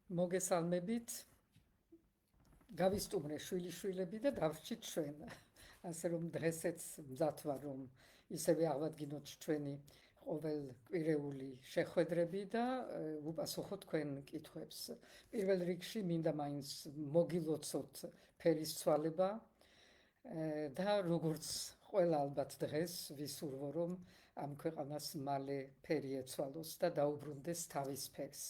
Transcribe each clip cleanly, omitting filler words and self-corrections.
მოგესალმებით. გავისტუმრე შვილიშვილები და დავრჩით ჩვენ. ასე რომ დღესაც მზად ვარ რომ ისევე აღვადგინოთ ჩვენი ყოველკვირეული შეხვედრები და ვუპასუხოთ თქვენ კითხვებს. პირველ რიგში მინდა მაინც მოგილოცოთ ფერისცვალება და როგორც ყველა ალბათ დღეს ვისურვო რომ ამ ქვეყანას მალე ფერი ეცვალოს და დაუბრუნდეს თავის ფერს.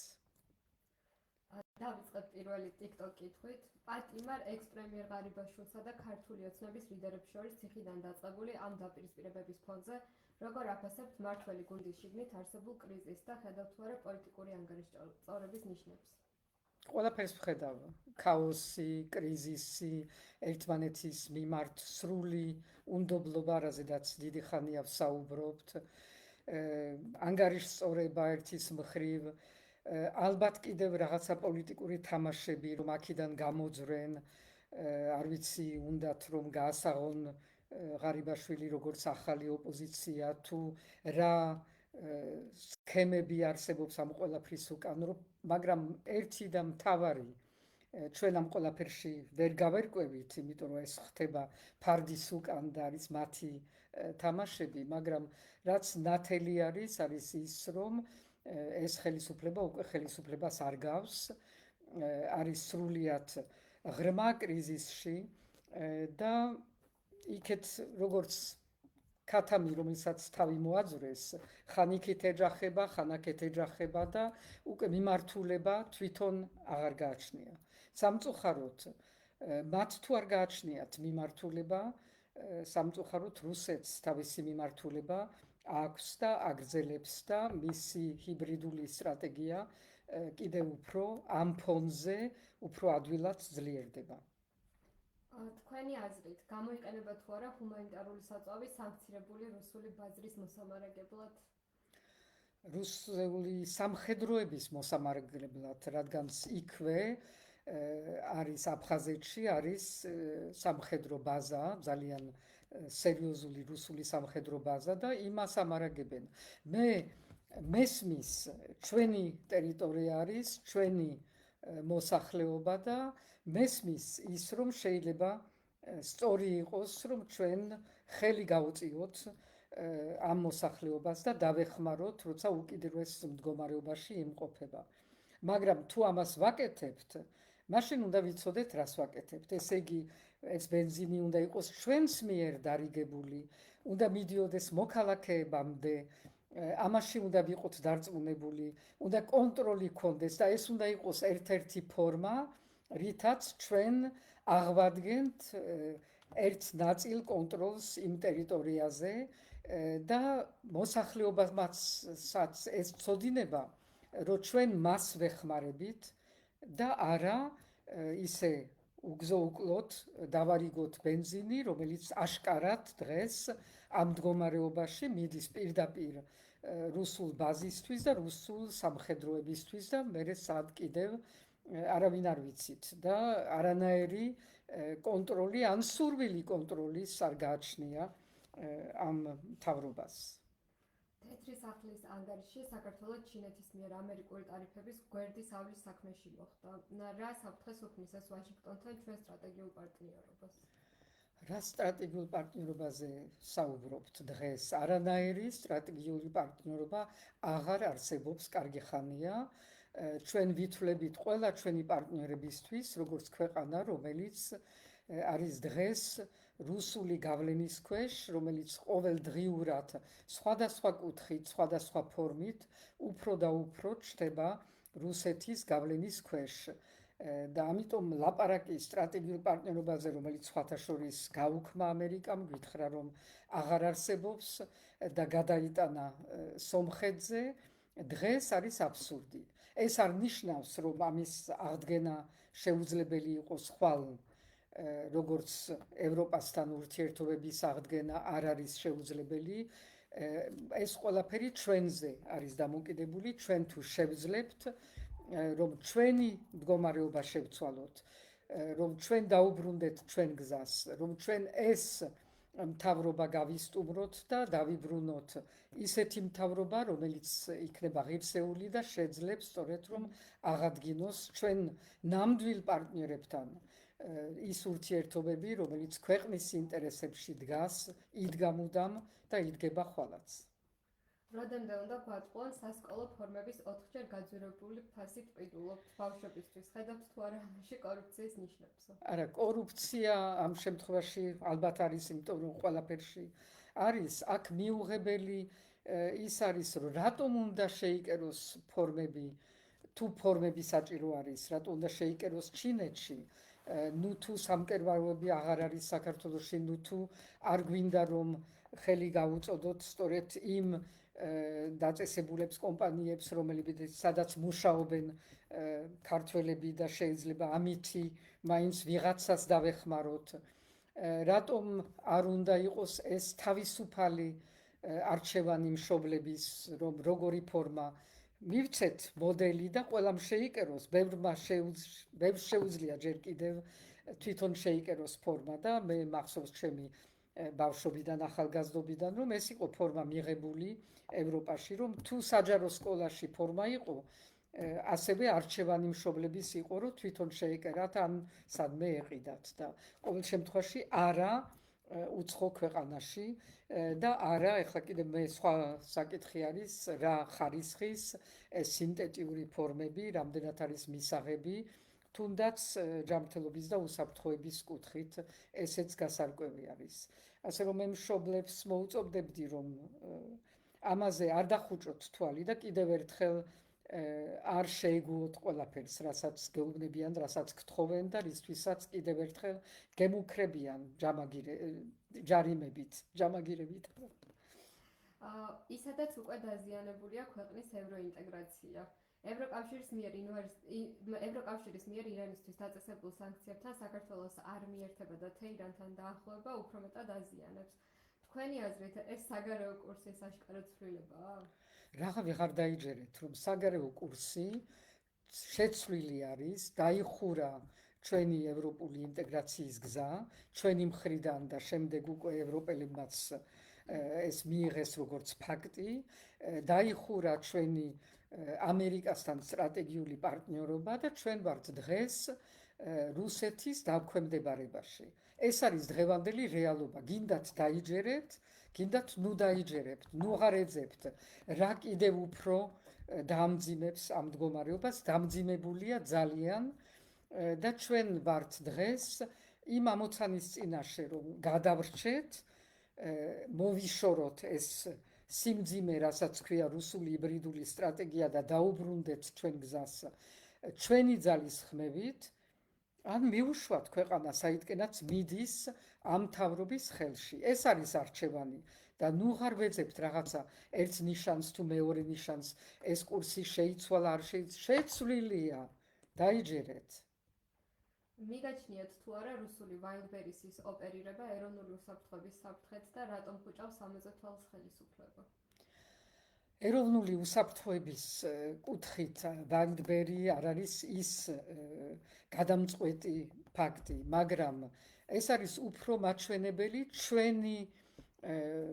დავიწყებ პირველი TikTok კითხვით. პატიმარ ექს-პრემიერ ღარიბაშვილსა და ქართული ოცნების ლიდერებს შორის ციხიდან დაწყებული ამ დაპირისპირებების ფონზე როგორ აფასებთ მმართველი გუნდის შიგნით არსებულ კრიზისს და ხედავთ თუ არა პოლიტიკური ანგარიშწორების ნიშნებს? ყველაფერს ვხედავ. ქაოსი, კრიზისი, ერთმანეთის მიმართ სრული უნდობლობა, რაზედაც დიდი ხანია ვსაუბრობთ, ანგარიშწორება ერთის მხრივ, ალბათ კიდევ რაღაცა პოლიტიკური თამაშები, რომ აქედან გამოძვრენ, არ ვიცი, უნდათ რომ გაასაღონ ღარიბაშვილი როგორც ახალი ოპოზიცია თუ რა სქემები არსებობს ამ ყველაფრის უკან, მაგრამ ერთი და მთავარი ჩვენ ამ ყველაფერში ვერ გავერკვევით, იმიტომ რომ ეს ხდება ფარდის უკან და არის მათი თამაშები, მაგრამ რაც ნათელი არის ის რომ ეს ხელისუფლება უკვე ხელისუფლებას არ გავს, არის სრულიად ღრმა კრიზისში და იქეთ როგორც ქათამი, რომელსაც თავი მოაძვრეს, ხან იქით ეჯახება, ხან აქეთ ეჯახება და უკვე მიმართულება თვითონ აღარ გააჩნია. სამწუხაროდ, მათ თუ არ გააჩნიათ მიმართულება, სამწუხაროდ რუსეთს თავისი მიმართულება აქვს და აგრძელებს და მისი ჰიბრიდული სტრატეგია კიდევ უფრო ამ ფონზე უფრო ადვილად ძლიერდება. თქვენი აზრით, გამოიყენება თუ არა ჰუმანიტარული საწვავი სანქცირებული რუსული ბაზრის მოსამარაგებლად? რუსული სამხედროების მოსამარაგებლად, რადგან იქვე არის აფხაზეთში არის სამხედრო ბაზა, ძალიან სერიოზული რუსული სამხედრო ბაზა და იმას ამარაგებენ. მე მესმის ჩვენი ტერიტორია არის, ჩვენი მოსახლეობა და მესმის ის რომ შეიძლება სწორი იყოს რომ ჩვენ ხელი გავუწიოთ ამ მოსახლეობას და დავეხმაროთ, როცა უკიდურეს მდგომარეობაში იმყოფება. მაგრამ თუ ამას ვაკეთებთ, მაშინ უნდა ვიცოდეთ რას ვაკეთებთ. ესე იგი, ეს ბენზინი უნდა იყოს ჩვენს მიერ დარიგებული, უნდა მიდიოდეს მოქალაქეებამდე, ამაში უნდა ვიყოთ დარწმუნებული, უნდა კონტროლი გქონდეს და ეს უნდა იყოს ერთ-ერთი ფორმა, რითაც ჩვენ აღვადგენთ ერთ ნაწილ კონტროლს იმ ტერიტორიაზე და მოსახლეობასაც ეს წოდინება, რომ ჩვენ მას ვეხმარებით და არა ისე უგზო-უკლოდ დავარიგოთ ბენზინი, რომელიც აშკარად დღეს ამ მდგომარეობაში მიდის პირდაპირ რუსულ ბაზისთვის და რუსულ სამხედროებისთვის და მერე სად კიდევ არავინ არ ვიცით და არანაირი კონტროლი ან სურვილი კონტროლის არ გააჩნია ამ მთავრობას. თეთრი სახლის ანგარიში საქართველოს ჩინეთის მიერ ამერიკული ტარიფების გვერდის ავლის საქმეში მოხდა. რა საფრთხეს უქმნის ეს ვაშინგტონთან ჩვენ სტრატეგიულ პარტნიორობას? რა სტრატეგიულ პარტნიორობაზე საუბრობთ დღეს? არანაირი სტრატეგიული პარტნიორობა აღარ არსებობს კარგი ხანია. ჩვენ ვითვლებით ყველა ჩვენი პარტნიორებისთვის, როგორც ქვეყანა, რომელიც არის დღეს რუსული გავლენის ქვეშ, რომელიც ყოველდღიურად სხვადასხვა კუთხით, სხვადასხვა ფორმით უფრო და უფრო ჩნდება რუსეთის გავლენის ქვეშ. და ამიტომ ლაპარაკი სტრატეგიულ პარტნიორობაზე, რომელიც სხვათა შორის გაუქმა ამერიკამ, გითხრა რომ აღარ არსებობს და გადაიტანა სომხეთზე, დღეს არის აბსურდი. ეს არ ნიშნავს, რომ ამის აღდგენა შეუძლებელი იყოს ხვალ, როგორც ევროპასთან ურთიერთობების აღდგენა არ არის შეუძლებელი. ეს ყველაფერი ჩვენზე არის დამოკიდებული, ჩვენ თუ შევძლებთ რომ ჩვენი მდგომარეობა შევცვალოთ, რომ ჩვენ დაუბრუნდეთ ჩვენ გზას, რომ ჩვენ ეს მთავრობა გავისტუმროთ და დავიბრუნოთ ისეთი მთავრობა, რომელიც იქნება ღირსეული და შეძლებს სწორედ რომ აღადგინოს ჩვენ ნამდვილ პარტნიორებთან ის ურთიერთობები, რომელიც ქვეყნის ინტერესებში დგას, იდგა მუდამ და იდგება ხვალაც. Rodemde უნდა გვატყუან სასკოლო ფორმების 4-ჯერ გაძვირებული ფასით ყიდულობთ ბავშვებისთვის. ხედავთ თუ არა ამაში კორუფციის ნიშნებსო? არა, კორუფცია ამ შემთხვევაში ალბათ არის, იმიტომ რომ ყველაფერში არის აქ მიუღებელი ის არის, რომ რატომ უნდა შეიკეროს ფორმები, თუ ფორმები საჭირო არის, რატომ უნდა შეიკეროს ჩინეთში, ნუ თუ სამკერვალოები აღარ არის საქართველოში, ნუ თუ არ გვინდა რომ ხელი გაუწოდოთ სწორედ იმ დაწესებულებს კომპანიებს, რომლებიც სადაც მუშაობენ ქართველები და შეიძლება ამითი მაინც ვიღაცას დავეხმაროთ. რატომ არ უნდა იყოს ეს თავისუფალი არჩევანი მშობლების, რომ როგორი ფორმა მივცეთ მოდელი და ყველამ შეიკეროს, ბევრს შეუძლია ჯერ კიდევ თვითონ შეიკეროს ფორმა და მე მახსოვს ჩემი ბავშვობიდან, ახალგაზრდობიდან, რომ ეს იყო ფორმა მიღებული ევროპაში, რომ თუ საჯარო სკოლაში ფორმა იყო, ასევე არჩევანი მშობლების იყო, რომ თვითონ შეეკერათ ან სადმე ეყიდათ და ყოველ შემთხვევაში არა უცხო ქვეყანაში და არა, ეხლა კიდევ მე სხვა საკითხი არის, რა ხარისხის სინთეტიური ფორმები, რამდენად არის მისაღები, თუნდაც ჯანმრთელობის და უსაფრთხოების კუთხით ესეც გასარკვევი არის. ასე რომ მე მშობლებს მოუწოდებდი, რომ ამაზე არ დახუჭოთ თვალი და კიდევ ერთხელ არ შეეგუოთ ყველაფერს, რასაც გეუბნებიან, რასაც გთხოვენ და რისთვისაც კიდევ ერთხელ გემუქრებიან ჯამაგირებით. ისედაც უკვე დაზიანებულია ქვეყნის ევროინტეგრაცია. ევროკავშირის მიერ ირანისთვის დაწესებულ სანქციებთან საქართველოს არ მიერთება და თეირანთან დაახლოება უფრო მეტად აზიანებს. თქვენი აზრით ეს საგარეო კურსის აშკარა ცვლილებაა? რაღა ვეღარ დაიჯერეთ, რომ საგარეო კურსი შეცვლილი არის, დაიხურა ჩვენი ევროპული ინტეგრაციის გზა, ჩვენი მხრიდან და შემდეგ უკვე ევროპელებმაც ეს მიიღეს როგორც ფაქტი, დაიხურა ჩვენი ამერიკასთან სტრატეგიული პარტნიორობა და ჩვენ ვართ დღეს რუსეთის დაქვემდებარებაში. ეს არის დღევანდელი რეალობა. გინდათ დაიჯერეთ, გინდათ ნუ დაიჯერებთ, ნუ აღარ ეძებთ. რა კიდევ უფრო დაამძიმებს ამ მდგომარეობას, დამძიმებულია ძალიან და ჩვენ ვართ დღეს იმ ამოცანის წინაშე, რომ გადავრჩეთ, მოვიშოროთ ეს სიმძიმე, რასაც ქვია რუსული ჰიბრიდული სტრატეგია და დაუბრუნდეთ ჩვენ გზას ჩვენი ძალის ხმებით, ან მიუშვათ ქვეყანა, საიდკენაც მიდის ამ მთავრობის ხელში. ეს არის არჩევანი და ნუ აღარ ვეძებთ რაღაცა ერთ ნიშანს თუ მეორე ნიშანს, ეს კურსი შეიცვალა, არ შეცვლილია, დაიჯერეთ. მიგაჩნიათ თუ არა რუსული Wildberries-ის ოპერირება ეროვნული უსაფრთხოების საფრთხეთ და რატომ ხუჭავს ამაზე თვალს ხელისუფლება? ეროვნული უსაფრთხოების კუთხით Wildberry არ არის ის გადამწყვეტი ფაქტი, მაგრამ ეს არის უფრო მაჩვენებელი ჩვენი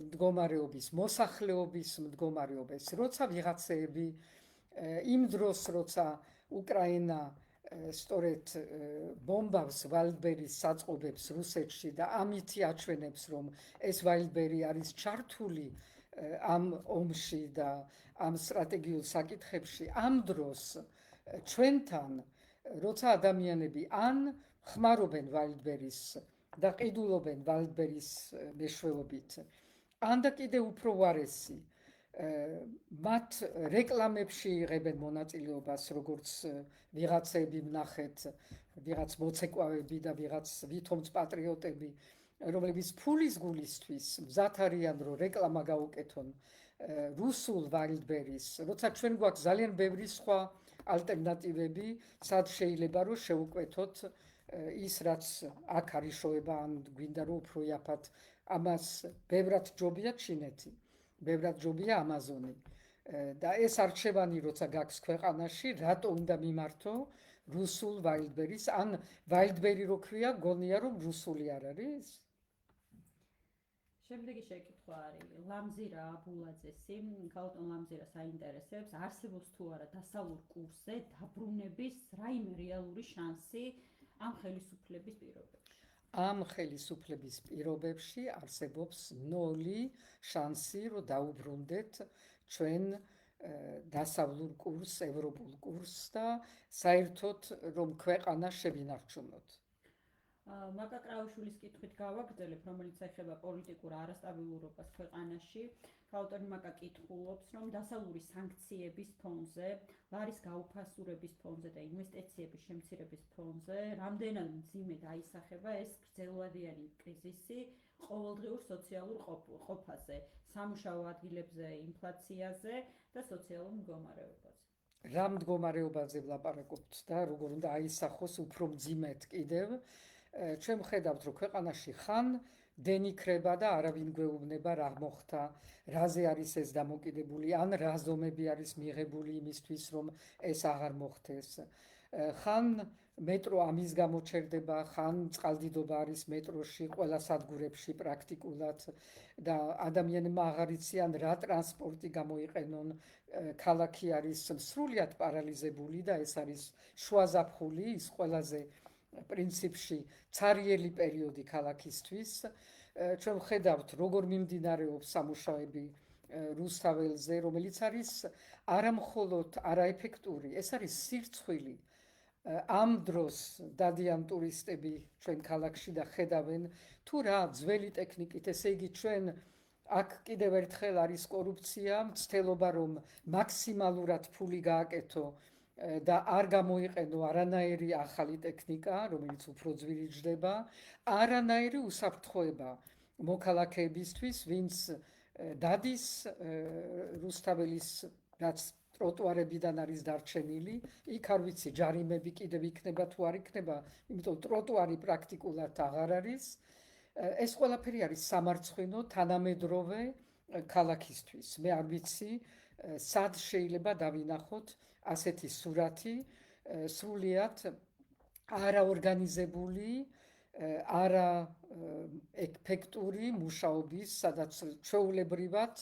მდგომარეობის, მოსახლეობის მდგომარეობის, როცა ვიღაცეები იმ დროს, როცა უკრაინა სწორედ ბომბავს Wildberry-ის საწყობებს რუსეთში და ამითი აჩვენებს, რომ ეს Wildberry არის ჩართული ამ ომში და ამ სტრატეგიულ საკითხებში, ამ დროს ჩვენთან, როცა ადამიანები ან ხმარობენ Wildberry-ს და ყიდულობენ Wildberry-ის მეშვეობით, ან და კიდევ უფრო უარესი, მათ რეკლამებში იღებენ მონაწილეობას, როგორც ვიღაცები ვნახეთ, ვიღაც მოცეკვავები და ვიღაც ვითომც პატრიოტები, რომლებიც ფულის გულისთვის მზად არიან, რომ რეკლამა გაუკეთონ რუსულ Wildberry-ს, როცა ჩვენ გვაქვს ძალიან ბევრი სხვა ალტერნატივები, სად შეიძლება რომ შევუკვეთოთ ის, რაც აქ არის შოება, ან გვინდა რომ უფრო იაფად, ამას ბევრად ჯობია ჩინეთი, ბევრად ჯობია ამაზონი. და ეს არჩევანი როცა გაქვს ქვეყანაში, რატო უნდა მიმართო რუსულ Wildberry-ს, ან Wildberry რო ქვია, გონია რომ რუსული არ არის? შემდეგი შეკითხვა არის ლამზირა აბულაძესი, ქალბატონ ლამზირას აინტერესებს, არსებობს თუ არა დასავლურ კურსზე დაბრუნების რაიმე რეალური შანსი ამ ხელისუფლების პირობებში? ამ ხელისუფლების პირობებში არსებობს 0 შანსი, რომ დაუბრუნდეთ ჩვენ დასავლურ კურსს, ევროპულ კურსს და საერთოდ რომ ქვეყანა შევინარჩუნოთ. მაკა კრავიშვილის კითხვით გავაგრძელებ, რომელიც ეხება პოლიტიკურ არასტაბილურობას ქვეყანაში. ქალბატონი მაკა კითხულობს, რომ დასავლური სანქციების ფონზე, ლარის გაუფასურების ფონზე და ინვესტიციების შემცირების ფონზე რამდენად მძიმე დაისახება ეს გრძელვადიანი კრიზისი ყოველდღიურ სოციალურ ყოფაზე, სამუშაო ადგილებზე, ინფლაციაზე და სოციალურ მდგომარეობაზე. რა მდგომარეობაზე ვლაპარაკობთ და როგორ უნდა აისახოს უფრო მძიმედ კიდევ? ჩვენ ვხედავთ, რომ ქვეყანაში ხან დენიქრება და არავინ გვეუბნება რა მოხდა, რაზე არის ეს დამოკიდებული, ან რა ზომები არის მიღებული იმისთვის, რომ ეს აღარ მოხდეს. ხან მეტრო ამის გამო ჩერდება, ხან წყალდიდობა არის მეტროში, ყველა სადგურებში პრაქტიკულად და ადამიანებმა აღარ იციან რა ტრანსპორტი გამოიყენონ. ქალაქი არის სრულიად პარალიზებული და ეს არის შუა ზაფხული, ის ყველაზე პრინციპში ცარიელი პერიოდი ქალაქისთვის. ჩვენ ვხედავთ, როგორ მიმდინარეობს სამუშაოები რუსთაველზე, რომელიც არის არამხოლოდ არაეფექტური, ეს არის სირცხვილი. ამ დროს დადიან ტურისტები ჩვენ ქალაქში და ხედავენ თუ რა ძველი ტექნიკით, ესე იგი ჩვენ აქ კიდევ ერთხელ არის კორუფცია, მცდელობა რომ მაქსიმალურად ფული გააკეთო და არ გამოიყენო არანაირი ახალი ტექნიკა, რომელიც უფრო ძვირიჯდება, არანაირი უსაფრთხოება მოქალაქეებისთვის, ვინც დადის რუსთაველის რაც ტროტუარებიდან არის დარჩენილი, იქ არ ვიცი ჯარიმები კიდევ იქნება თუ არ იქნება, იმიტომ ტროტუარი პრაქტიკულად აღარ არის. ეს ყველაფერი არის სამარცხვინო თანამედროვე ქალაქისთვის. მე არ ვიცი, სად შეიძლება დავინახოთ ასეთი სურათი, სრულიად არაორგანიზებული, არაეფექტური მუშაობის, სადაც ჩვეულებრივად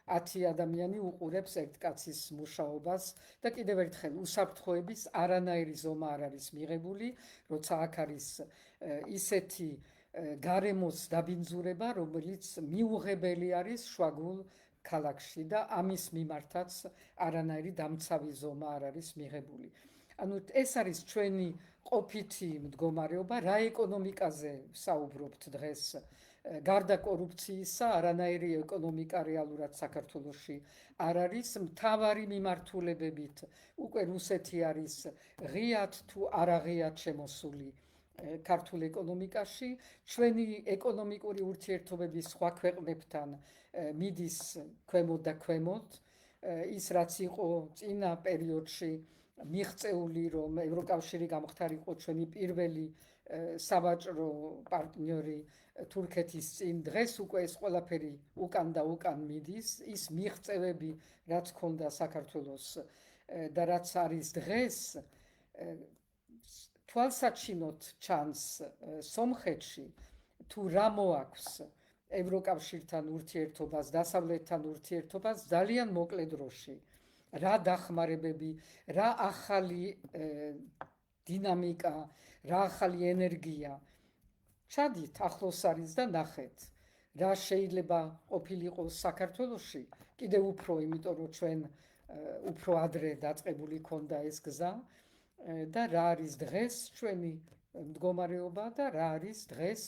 10 ადამიანი უყურებს ერთ კაცის მუშაობას და კიდევ ერთხელ უსაფრთხოების არანაირი ზომა არ არის მიღებული, როცა აქ არის ისეთი გარემოს დაბინძურება, რომელიც მიუღებელი არის შუაგულ ქალაქში და ამის მიმართაც არანაირი დამცავი ზომა არ არის მიღებული. ანუ ეს არის ჩვენი ყოფითი მდგომარეობა, რა ეკონომიკაზე ვსაუბრობთ დღეს. გარდა კორუფციისა, არანაირი ეკონომიკა რეალურად საქართველოში არ არის. მთავარი მიმართულებებით უკვე რუსეთი არის ღიად თუ არაღიად შემოსული ქართულ ეკონომიკაში. ჩვენი ეკონომიკური ურთიერთობები სხვა ქვეყნებთან მიდის ქვემოთ და ქვემოთ. ის რაც იყო წინა პერიოდში მიღწეული, რომ ევროკავშირი გამختارიყო ჩვენი პირველი სავაჭრო პარტნიორი თურქეთის წინ, დღეს უკვე ეს ყველაფერი უკან და უკან მიდის. ის მიღწევები, რაც ქონდა საქართველოს და რაც არის დღეს, თვალსაჩინოდ ჩანს სომხეთში, თუ რა მოაქვს ევროკავშირთან ურთიერთობას, დასავლეთთან ურთიერთობას ძალიან მოკლე დროში. რა დახმარებები, რა ახალი დინამიკა, რა ახალი ენერგია. ჩადით ახლოს არის და ნახეთ, რა შეიძლება ყოფილიყო საქართველოში, კიდევ უფრო, იმიტომ რომ ჩვენ უფრო ადრე დაწყებული ქონდა ეს გზა და რა არის დღეს ჩვენი მდგომარეობა და რა არის დღეს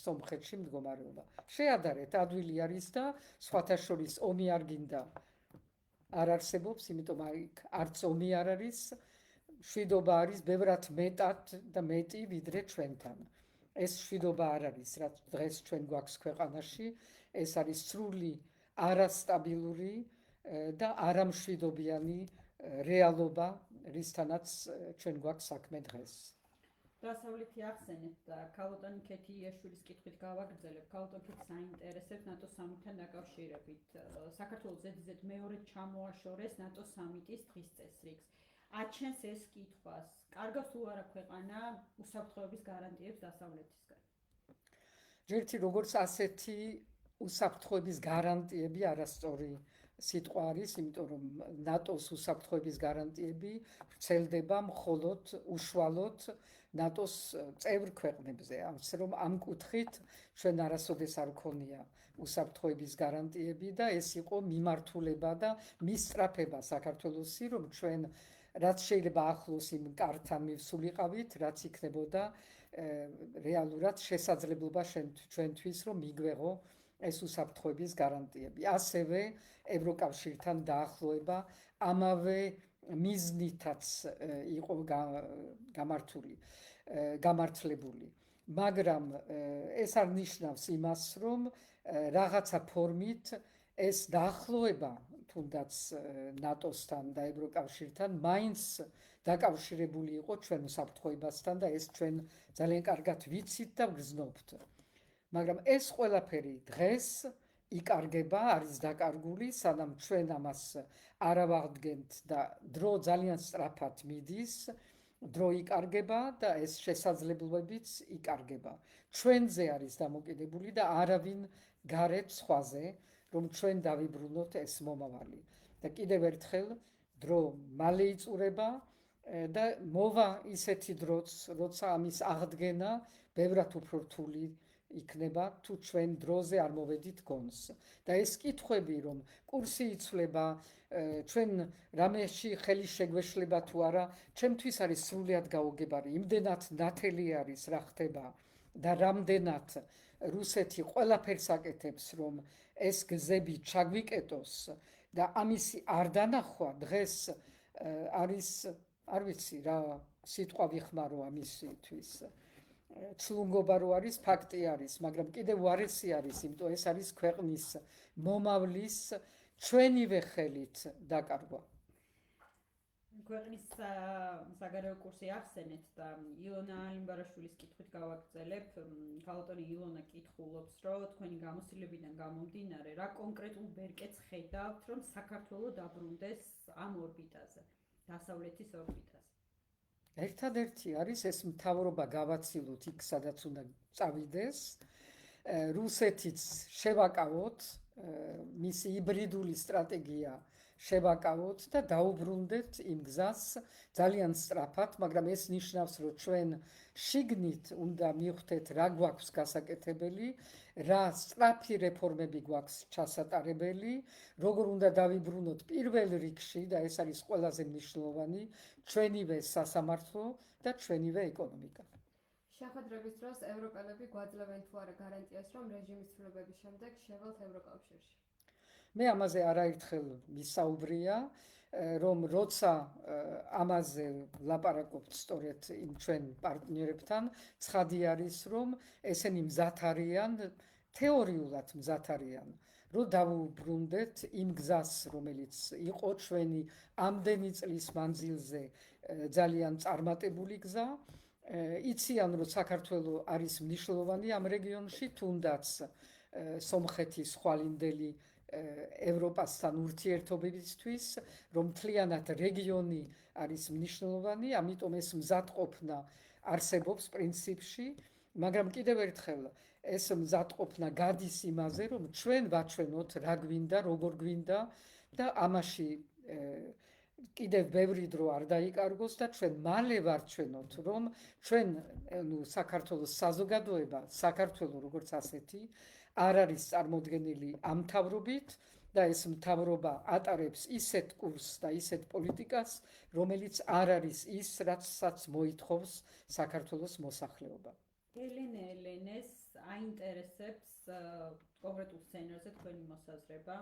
სომხეთში მდგომარეობა. შეადარეთ, ადვილი არის და სხვათა შორის ომი არ გინდა არ არსებობს, იმიტომ არც ომი არ არის, მშვიდობა არის ბევრად მეტად და მეტი ვიდრე ჩვენთან. ეს მშვიდობა არ არის, რაც დღეს ჩვენ გვაქვს ქვეყანაში, ეს არის სრული არასტაბილური და არამშვიდობიანი რეალობა, რისთანაც ჩვენ გვაქვს საქმე დღეს. დასავლეთი ახსენეთ და ქალბატონი ქეთიაშვილის კითხვით გავაგრძელებ. ქალბატონს საინტერესებს ნატო სამიტთან დაკავშირებით. საქართველოს ზედიზედ მეორედ ჩამოაშორეს ნატო სამიტის დღის წესრიგს. აჩენს ეს კითხვას, კარგავს თუ არა ქვეყანა უსაფრთხოების გარანტიებს დასავლეთისგან? ჯერთი როგორც ასეთი უსაფრთხოების გარანტიები არასწორი სიტყვა არის, იმიტომ რომ ნატოს უსაფრთხოების გარანტიები ვრცელდება მხოლოდ უშუალოდ ნატოს წევრ ქვეყნებზე. ამის რომ ამ კუთხით ჩვენ არასოდეს არ ქონია უსაფრთხოების გარანტიები და ეს იყო მიმართულება და მისწრაფება საქართველოსი, რომ ჩვენ რაც შეიძლება ახლოს იმ კართან მივსულიყავით, რაც იქნებოდა რეალურად შესაძლებლობა ჩვენთვის, რომ მიგვეღო ეს უსაფრთხოების გარანტიები. ასევე ევროკავშირთან დაახლოება ამავე მიზნითაც იყო გამართლებული. მაგრამ ეს არ ნიშნავს იმას, რომ რაღაცა ფორმით ეს დაახლოება თუნდაც ნატოსთან და ევროკავშირთან მაინც დაკავშირებული იყო ჩვენ უსაფრთხოებასთან და ეს ჩვენ ძალიან კარგად ვიცით და ვგრძნობთ. მაგრამ ეს ყველაფერი დღეს იკარგება, არის დაკარგული, სანამ ჩვენ ამას არ ავადგენთ და დრო ძალიან სწრაფად მიდის, დრო იკარგება და ეს შესაძლებლობებიც იკარგება. ჩვენზე არის დამოკიდებული და არავინ გარეთ სხვაზე, რომ ჩვენ დავიბრუნოთ ეს მომავალი. და კიდევ ერთხელ დრო მალე იწურება და მოვა ისეთი დროც, როცა ამის აღდგენა ბევრად უფრო რთული იქნება თუ ჩვენ დროზე არ მოვედით გონს. და ეს კითხვები, რომ კურსი იცვლება, ჩვენ რამეში ხელი შეგვეშლება თუ არა, ჩემთვის არის სრულიად გაუგებარი. იმდენად ნათელი არის რა ხდება და რამდენად რუსეთი ყველაფერს აკეთებს, რომ ეს გზები ჩაგვიკეტოს და ამისი არ დანახვა დღეს არის, არ ვიცი რა სიტყვა ვიხმარო ამისთვის. ცლუნგობა რო არის, ფაქტი არის, მაგრამ კიდევ უარესი არის, იმიტომ ეს არის ქვეყნის მომავლის ჩვენივე ხელით დაკარგვა. ქვეყნის საგარეო კურსი ახსენეთ და ილონა ლიმბარაშვილის კითხვით გავაგრძელებ. ქალბატონი ილონა კითხულობს, რომ თქვენი გამოცდილებიდან გამომდინარე, რა კონკრეტულ ბერკეტს ხედავთ, რომ საქართველო დაბრუნდეს ამ ორბიტაზე, დასავლეთის ორბიტაზე? ერთადერთი არის ეს მთავრობა გავაცილოთ იქ, სადაც უნდა წავიდეს. რუსეთიც შევაკავოთ, მისი ჰიბრიდული სტრატეგია შევაკავოთ და დაუბრუნდეთ იმ გზას ძალიან სწრაფად, მაგრამ ეს ნიშნავს, რომ ჩვენ შიგნით უნდა მივხვდეთ რა გვაქვს გასაკეთებელი, რა სწრაფი რეფორმები გვაქვს ჩასატარებელი, როგორ უნდა დავიბრუნოთ პირველ რიგში და ეს არის ყველაზე მნიშვნელოვანი ჩვენივე სასამართლო და ჩვენივე ეკონომიკა. შეხვედრების დროს ევროპელები გვაძლევენ თუ არა გარანტიას, რომ რეჟიმის ცვლილებების შემდეგ შევალთ ევროკავშირში? მე ამაზე არაერთხელ მისაუბრია, რომ როცა ამაზე ლაპარაკობთ სწორედ იმ ჩვენ პარტნიორებთან, ცხადი არის, რომ ესენი მზად არიან, თეორიულად მზად არიან, რომ დავუბრუნდეთ იმ გზას, რომელიც იყო ჩვენი ამდენი წლის მანძილზე ძალიან წარმატებული გზა. იციან, რომ საქართველო არის მნიშვნელოვანი ამ რეგიონში, თუნდაც სომხეთის ხვალინდელი ევროპასთან ურთიერთობებისთვის, რომ მთლიანად რეგიონი არის მნიშვნელოვანი, ამიტომ ეს მზადყოფნა არსებობს პრინციპში, მაგრამ კიდევ ერთხელ ეს მზადყოფნა გადის იმაზე, რომ ჩვენ ვაჩვენოთ რა გვინდა, როგორ გვინდა და ამაში კიდევ ბევრი დრო არ დაიკარგოს და ჩვენ მალე ვარჩვენოთ, რომ ჩვენ საქართველოს საზოგადოება, საქართველო როგორც ასეთი არ არის წარმოდგენილი ამ მთავრობით და ეს მთავრობა ატარებს ისეთ კურსს და ისეთ პოლიტიკას, რომელიც არ არის ის, რაცაც მოითხოვს საქართველოს მოსახლეობა. ელენეს აინტერესებს კონკრეტულ სცენარზე თქვენი მოსაზრება.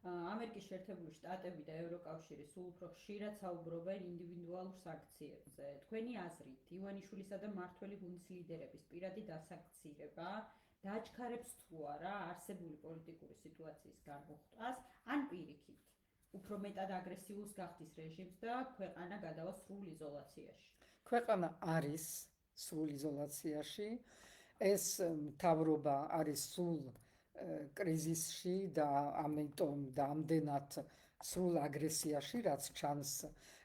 ამერიკის შეერთებული შტატები და ევროკავშირი სულ უფრო ხშირად საუბრობენ ინდივიდუალურ სანქციებზე. თქვენი აზრით, ივანიშვილისა და მმართველი გუნდის ლიდერების პირადი დასანქცირება დააჩქარებს თუ არა არსებული პოლიტიკური სიტუაციის გამოხატვას, ან პირიქით, უფრო მეტად აგრესიულს გახდის რეჟიმს და ქვეყანა გადავა სრულ იზოლაციაში? ქვეყანა არის სრულ იზოლაციაში. ეს მთავრობა არის სრულ კრიზისში და ამიტომ და ამდენად სრულ აგრესიაში, რაც ჩანს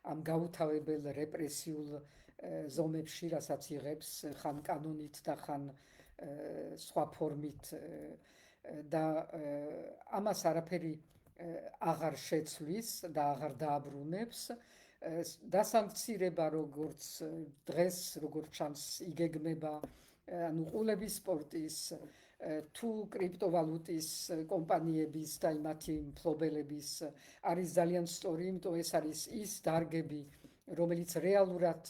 ამ გაუთავებელ რეპრესიულ ზომებში, რასაც იღებს ხან კანონით და ხან სხვა ფორმით და ამას არაფერი აღარ შეცვლის და აღარ დააბრუნებს. დასამცირება როგორც დღეს როგორც ჩანს იგეგმება ანუ ყულების სპორტის თუ კრიპტოვალუტის კომპანიების და იმათი მფლობელების არის ძალიან სწორი, იმიტომ ეს არის ის დარგები, რომელიც რეალურად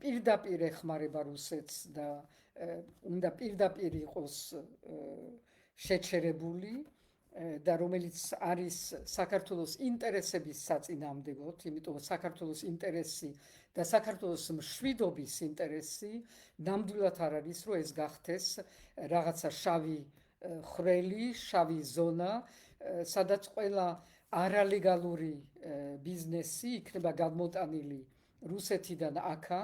პირდაპირ ეხმარება რუსეთს და უნდა პირდაპირ იყოს შეჩერებული და რომელიც არის საქართველოს ინტერესების საწინააღმდეგოდ, იმიტომ საქართველოს ინტერესი და საქართველოს მშვიდობის ინტერესი ნამდვილად არ არის, რომ ეს გახდეს რაღაცა შავი ხვრელი, შავი ზონა, სადაც ყველა არალეგალური ბიზნესი იქნება გადმოტანილი რუსეთიდან აქა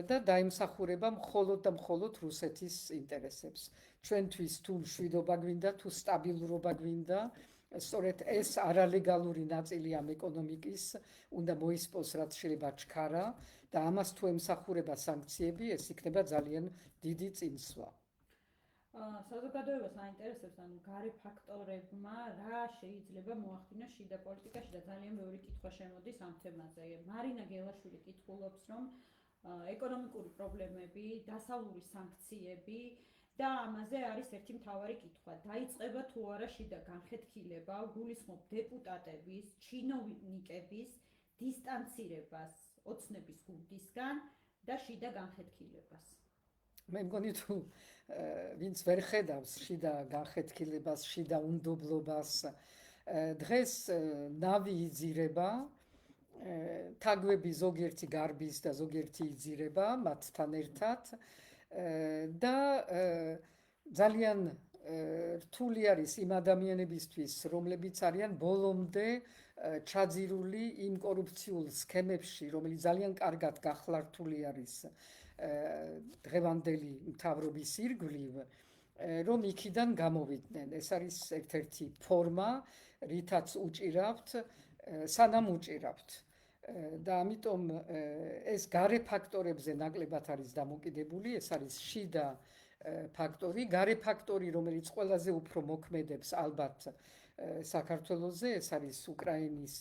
და დაიმსახურება მხოლოდ და მხოლოდ რუსეთის ინტერესებს. ჩვენთვის თუ მშვიდობა გვინდა, თუ სტაბილურობა გვინდა, სწორედ ეს არალეგალური ნაწილი ამ ეკონომიკის უნდა მოისპოს რაც შეიძლება ჩქარა და ამას თუ ემსახურება სანქციები, ეს იქნება ძალიან დიდი წინსვლა. საზოგადოებას აინტერესებს ანუ გარე ფაქტორებმა რა შეიძლება მოახდინოს შიდა პოლიტიკაში და ძალიან ბევრი კითხვა შემოდის ამ თემაზე. მარინა გელაშვილი კითხულობს, რომ ეკონომიკური პრობლემები, დასავლური სანქციები და ამაზე არის ერთი მთავარი კითხვა. დაიწყება თუ არა შიდა განხეთქილება, გულისხმობ დეპუტატების, ჩინოვნიკების დისტანცირებას ოცნების გუნდისგან და შიდა განხეთქილებას. მე მგონი თუ ვინც ვერ ხედავს შიდა განხეთქილებას, შიდა უნდობლობას, დღეს ნავი იძირება, თაგვები ზოგიერთი გარბის და ზოგიერთი იძირება მათთან ერთად და ძალიან რთული არის იმ ადამიანებისთვის, რომლებიც არიან ბოლომდე ჩაძირული იმ კორუფციულ სქემებში, რომელიც ძალიან კარგად გახლართული არის დღევანდელი მთავრობის ირგვლივ, რომ იქიდან გამოვიდნენ. ეს არის ერთ-ერთი ფორმა, რითაც უჭირავთ, სანამ უჭირავთ. და ამიტომ ეს გარე ფაქტორებზე ნაკლებად არის დამოკიდებული, ეს არის შიდა ფაქტორი, გარე ფაქტორი, რომელიც ყველაზე უფრო მოქმედებს ალბათ საქართველოზე, ეს არის უკრაინის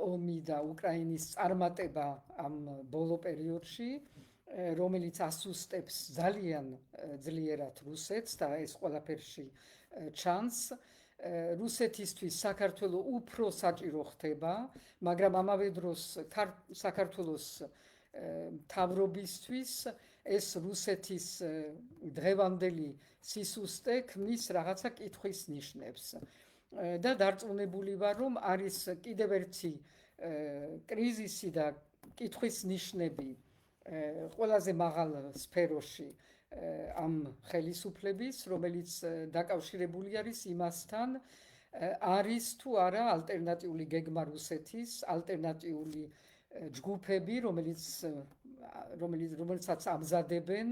ომი და უკრაინის წარმატება ამ ბოლო პერიოდში, რომელიც ასუსტებს ძალიან ძლიერად რუსეთს და ეს ყველაფერში ჩანს. რუსეთისთვის საქართველო უფრო საჭირო ხდება, მაგრამ ამავე დროს საქართველოს მთავრობისთვის ეს რუსეთის დღევანდელი სისუსტე ქმნის რაღაცა კითხვის ნიშნებს. და დარწმუნებული ვარ, რომ არის კიდევ ერთი კრიზისი და კითხვის ნიშნები ყველაზე მაღალ სფეროში ამ ხელისუფლების, რომელიც დაკავშირებული არის იმასთან, არის თუ არა ალტერნატიული გეგმა რუსეთის, ალტერნატიული ჯგუფები, რომელიცაც ამზადებენ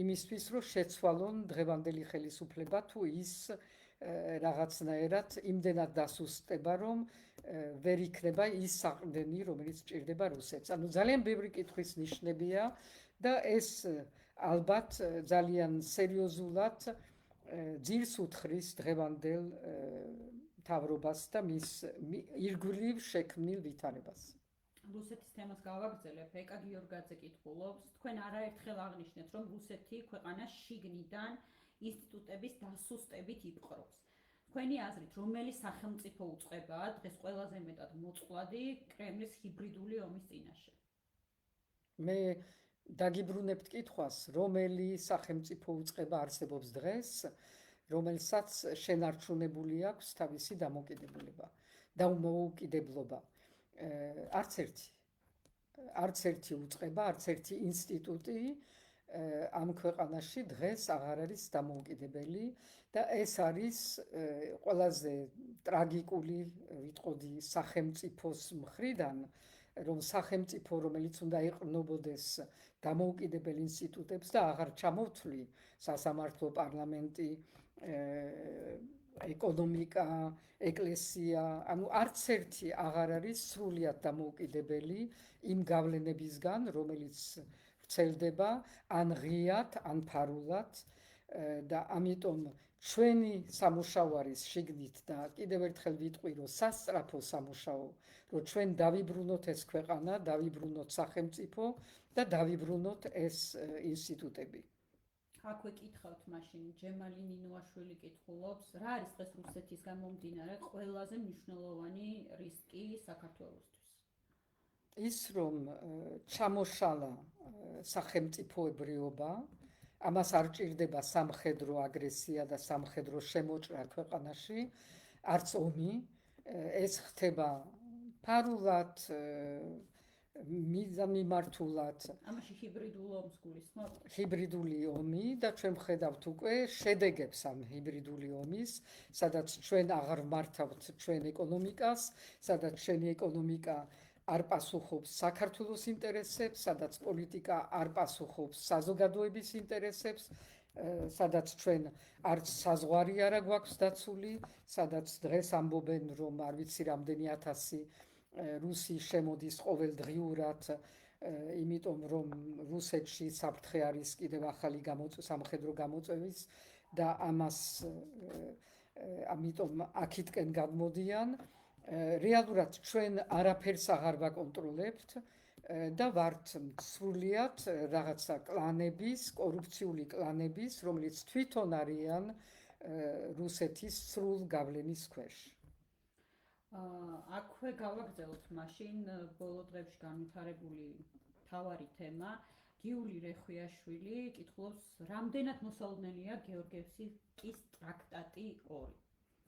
იმისთვის, რომ შეცვალონ დღევანდელი ხელისუფლება, თუ ის რაღაცნაირად იმდენად დასუსტება, რომ ვერ იქნება ის საყრდენი, რომელიც ჭირდება რუსეთს. ანუ ძალიან ბევრი კითხვის ნიშნებია და ეს ალბათ ძალიან სერიოზულად ძირს უთხრის დღევანდელ მთავრობას და მის ირგვლივ შექმნილ ვითარებას. რუსეთის თემას გავაგრძელებ. ეკა გიორგაძე კითხულობს, თქვენ არაერთხელ აღნიშნეთ, რომ რუსეთი ქვეყანას შიგნიდან ინსტიტუტების დასუსტებით იპყრობს. თქვენი აზრით, რომელი სახელმწიფო უწყებაა დღეს ყველაზე მეტად მოწყვლადი კრემლის ჰიბრიდული ომის წინაშე? მე დაგიბრუნებთ კითხვას, რომელი სახელმწიფო უწყება არსებობს დღეს, რომელსაც შენარჩუნებული აქვს თავისი დამოუკიდებულება და მოუკიდებლობა. არც ერთი უწყება, არც ერთი ინსტიტუტი ამ ქვეყანაში დღეს აღარ არის დამოუკიდებელი და ეს არის ყველაზე ტრაგიკული, ვიტყოდი, სახელმწიფოს მხრიდან, რომ სახელმწიფო, რომელიც უნდა ეყრდნობოდეს დამოუკიდებელ ინსტიტუტებს და აღარ ჩამოვთვლი სასამართლო, პარლამენტი, ეკონომიკა, ეკლესია, ანუ არც ერთი აღარ არის სრულიად დამოუკიდებელი იმ გავლენებისგან, რომელიც ვრცელდება ან ღიად, ან ფარულად და ამიტომ ჩვენი სამუშაო არის შიგნით და კიდევ ერთხელ ვიტყვი, რომ სასწრაფო სამუშაო, რომ ჩვენ დავიბრუნოთ ეს ქვეყანა, დავიბრუნოთ სახელმწიფო და დავიბრუნოთ ეს ინსტიტუტები. აქვე კითხავთ მაშინ ჯემალი ნინოაშვილი კითხულობს, რა არის დღეს რუსეთის გამომდინარე ყველაზე მნიშვნელოვანი რისკი საქართველოსთვის? ის რომ ჩამოშალა სახელმწიფოებრიობა, ამას არ ჭირდება სამხედრო აგრესია და სამხედრო შემოჭრა ქვეყანაში, არც ომი, ეს ხდება ფარულად, მიმართულად. ამაში ჰიბრიდულ ომს გულისხმობ? ჰიბრიდული ომი და ჩვენ ვხედავთ უკვე შედეგებს ამ ჰიბრიდული ომის, სადაც ჩვენ აღარ ვმართავთ ჩვენ ეკონომიკას, სადაც ჩვენი ეკონომიკა არ პასუხობს საქართველოს ინტერესებს, სადაც პოლიტიკა არ პასუხობს საზოგადოების ინტერესებს, სადაც ჩვენ არც საზღვარი არა გვაქვს დაცული, სადაც დღეს ამბობენ, რომ არ ვიცი რამდენი ათასი რუსი შემოდის ყოველდღიურად, იმიტომ რომ რუსეთში საფრთხე არის კიდევ ახალი სამხედრო გამოწვევის და ამას ამიტომ აქეთკენ გადმოდიან. რეალურად ჩვენ არაფერს აღარ ვაკონტროლებთ და ვართ სრულიად რაღაცა კლანების, კორუფციული კლანების, რომელიც თვითონ არიან რუსეთის სრულ გავლენის ქვეშ. აქვე გავაგრძელოთ მაშინ ბოლო დღეებში განვითარებული მთავარი თემა. გიული რეხვიაშვილი კითხულობს, რამდენად მოსალოდნელია გეორგიევსკის ტრაქტატი 2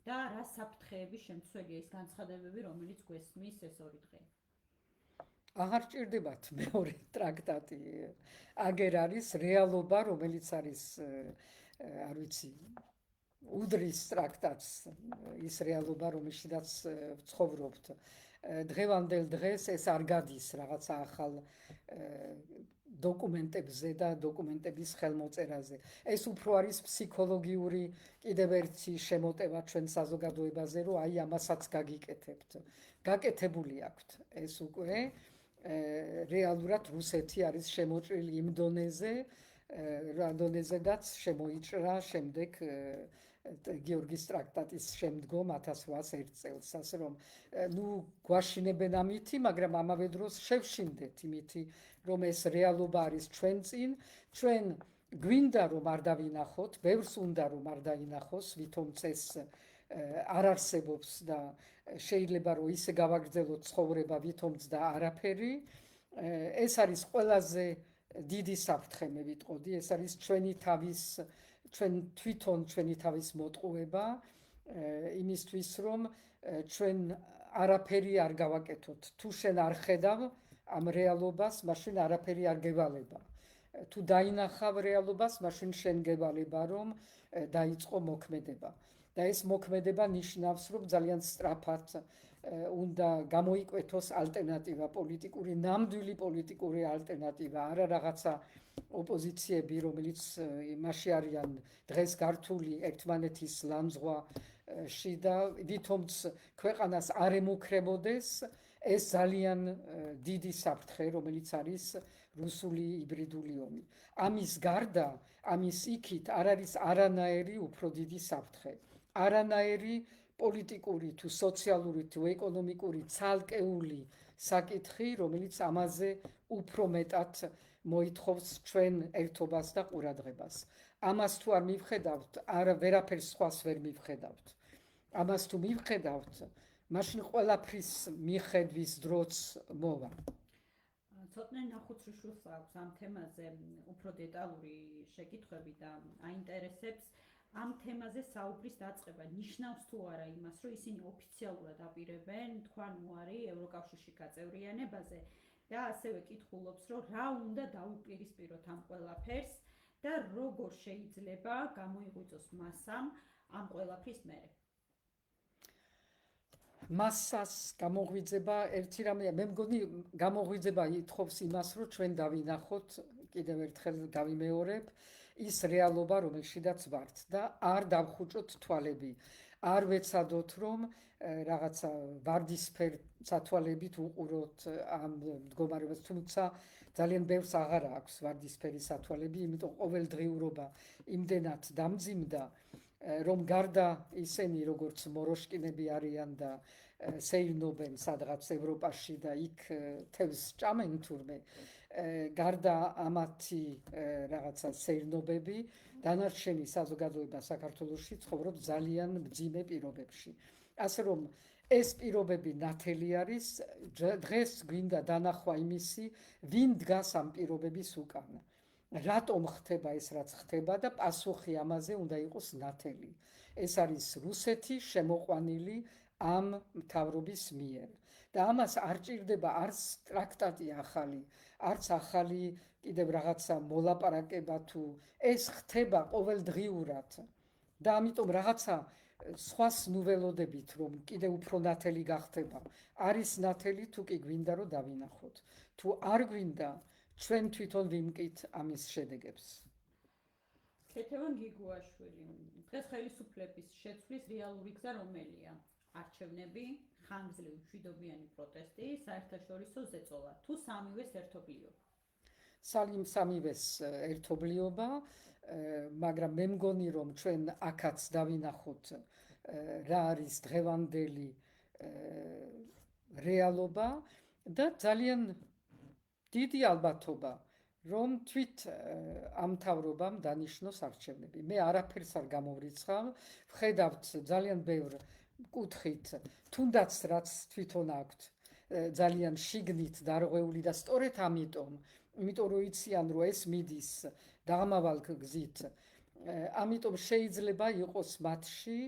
და რა საფრთხეების შემცველია ის განცხადებები, რომელიც გვესმის ეს 2 დღე? აღარ ჭირდებათ მეორე ტრაქტატი. აგერ არის რეალობა, რომელიც არის, არ ვიცი, უდრის ტრაქტატს, ის რეალობა, რომელშიც ვცხოვრობთ. დღევანდელ დღეს ეს არ გადის რაღაცა ახალ დოკუმენტებზე და დოკუმენტების ხელმოწერაზე. ეს უფრო არის ფსიქოლოგიური კიდევ ერთი შემოტევა ჩვენ საზოგადოებაზე, რომ აი ამასაც გაგიკეთებთ. გაკეთებული აქვთ ეს უკვე რეალურად რუსეთი არის შემოჭრილი იმ დონეზე, რა დონეზედაც შემოიჭრა შემდეგ გეორგის ტრაქტატის შემდგომ 1801 წელს, ასე რომ გვაშინებენ ამითი, მაგრამ ამავე დროს შევშინდეთ იმითი, რომ ეს რეალობა არის ჩვენ წინ, ჩვენ გვინდა რომ არ დავინახოთ, ბევრს უნდა რომ არ დაინახოს, ვითომც ეს არ არსებობს და შეიძლება რომ ისე გავაგრძელოთ ცხოვრება, ვითომც და არაფერი, ეს არის ყველაზე დიდი საფრთხე, მე ვიტყოდი, ეს არის ჩვენ თვითონ ჩვენი თავის მოტყუება იმისთვის, რომ ჩვენ არაფერი არ გავაკეთოთ. თუ შენ არ ხედავ ამ რეალობას, მაშინ არაფერი არ გევალება. თუ დაინახავ რეალობას, მაშინ შენ გევალება, რომ დაიწყო მოქმედება. და ეს მოქმედება ნიშნავს, რომ ძალიან სწრაფად უნდა გამოიკვეთოს ალტერნატივა პოლიტიკური, ნამდვილი პოლიტიკური ალტერნატივა, არა რაღაცა ოპოზიციები, რომელიც იმაში არიან დღეს გართული ერთმანეთის ლანძღვაში და ვითომც ქვეყანას არ ემუქრებოდეს, ეს ძალიან დიდი საფრთხე, რომელიც არის რუსული ჰიბრიდული ომი. ამის გარდა, ამის იქით არ არის არანაირი უფრო დიდი საფრთხე. არანაირი პოლიტიკური თუ სოციალური თუ ეკონომიკური ცალკეული საკითხი, რომელიც ამაზე უფრო მეტად მოითხოვს ჩვენ ერთობას და ყურადღებას. ამას თუ არ მივხედავთ, ვერაფერს სხვას ვერ მივხედავთ. ამას თუ მივხედავთ, მაშინ ყველაფრის მიხედვის დროც მოვა. ცოტნე ნახუცრიშვილს აქვს ამ თემაზე უფრო დეტალური შეკითხვები და აინტერესებს ამ თემაზე საუბრის დაწყება ნიშნავს თუ არა იმას, რომ ისინი ოფიციალურად აპირებენ თქვან უარი ევროკავშირში გაწევრიანებაზე და ასევე კითხულობს, რომ რა უნდა დაუპირისპიროთ ამ ყველაფერს და როგორ შეიძლება გამოიღვიძოს მასამ ამ ყველაფრის მერე. მასას გამოღვიძება ერთი რამეა, მე მგონი გამოღვიძება ითხოვს იმას, რომ ჩვენ დავინახოთ, კიდევ ერთხელ გავიმეორებ, ის რეალობა, რომელშიც ვართ და არ დავხუჭოთ თვალები. არ ვეცადოთ რომ რაღაცა ვარდისფერ სათვალებით უყუროთ ამ მდგომარეობას, თუმცა ძალიან ბევრს აღარ აქვს ვარდისფერი სათვალები, იმიტომ ყოველდღიურობა იმდენად დამძიმდა, რომ გარდა ისინი როგორც მოროშკინები არიან და სეირნობენ სადღაც ევროპაში და იქ თევზს ჭამენ თურმე, გარდა ამათი რაღაცა სეირნობები, დანარჩენი საზოგადოება საქართველოში ცხოვრობს ძალიან მძიმე პირობებში. ასე რომ ეს პირობები ნათელი არის, დღეს გვინდა დანახვა იმისი, ვინ დგას ამ პირობების უკან. რატომ ხდება ეს რაც ხდება და პასუხი ამაზე უნდა იყოს ნათელი. ეს არის რუსეთი შემოყვანილი ამ მთავრობის მიერ. და ამას არ ჭირდება არც ტრაქტატი ახალი, არც ახალი კიდევ რაღაცა მოლაპარაკება თუ ეს ხდება ყოველდღიურად. და ამიტომ რაღაცა სხვას ნუველოდებით რომ კიდევ უფრო ნათელი გახდება. არის ნათელი თუ კი გვინდა რომ დავინახოთ. თუ არ გვინდა ჩვენ თვითონ ვიმკით ამის შედეგებს. ქეთევან გიგუაშვილი, დღეს ხელისუფლების შეცვლის რეალური გზა რომელია? არჩევნები, ხანგრძლივი მშვიდობიანი პროტესტი, საერთაშორისო ზეწოლა, თუ სამივეს ერთობლიობა? სამივეს ერთობლიობა, მაგრამ მე მგონი რომ ჩვენ აქაც დავინახოთ რა არის დღევანდელი რეალობა და ძალიან დიდი ალბათობა რომ თვით ამ მთავრობამ დანიშნოს არჩევნები. მე არაფერს არ გამოვრიცხავ, ვხედავთ ძალიან ბევრ კუთხით, თუნდაც რაც თვითონ აქვთ ძალიან შიგნით დარღვეული და სწორედ იმიტომ რომ იციან რომ ეს მიდის დაღმავალ გზით, ამიტომ შეიძლება იყოს მათში